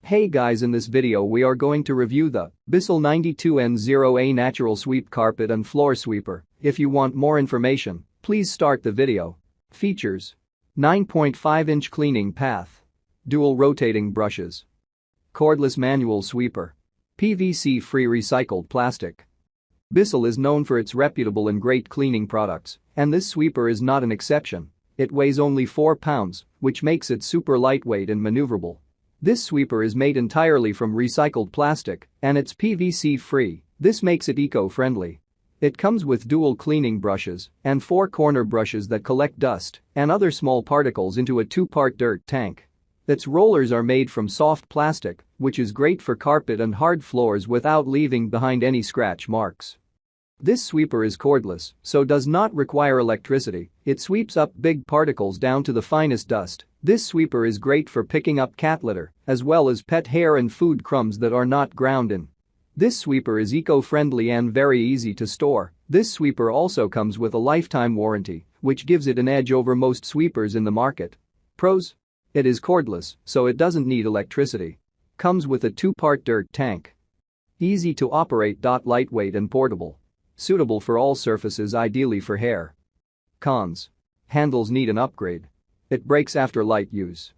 Hey guys, in this video we are going to review the Bissell 92N0A Natural Sweep Carpet and Floor Sweeper. If you want more information, please start the video. Features: 9.5-inch cleaning path, dual rotating brushes, cordless manual sweeper, PVC-free recycled plastic. Bissell is known for its reputable and great cleaning products, and this sweeper is not an exception. It weighs only 4 pounds, which makes it super lightweight and maneuverable. This sweeper is made entirely from recycled plastic, and it's PVC-free. This makes it eco-friendly. It comes with dual cleaning brushes and 4 corner brushes that collect dust and other small particles into a 2-part dirt tank. Its rollers are made from soft plastic, which is great for carpet and hard floors without leaving behind any scratch marks. This sweeper is cordless, so does not require electricity. It sweeps up big particles down to the finest dust. This sweeper is great for picking up cat litter, as well as pet hair and food crumbs that are not ground in. This sweeper is eco-friendly and very easy to store. This sweeper also comes with a lifetime warranty, which gives it an edge over most sweepers in the market. Pros: it is cordless, so it doesn't need electricity. Comes with a 2-part dirt tank. Easy to operate. Lightweight and portable. Suitable for all surfaces, ideally for hair. Cons: handles need an upgrade. It breaks after light use.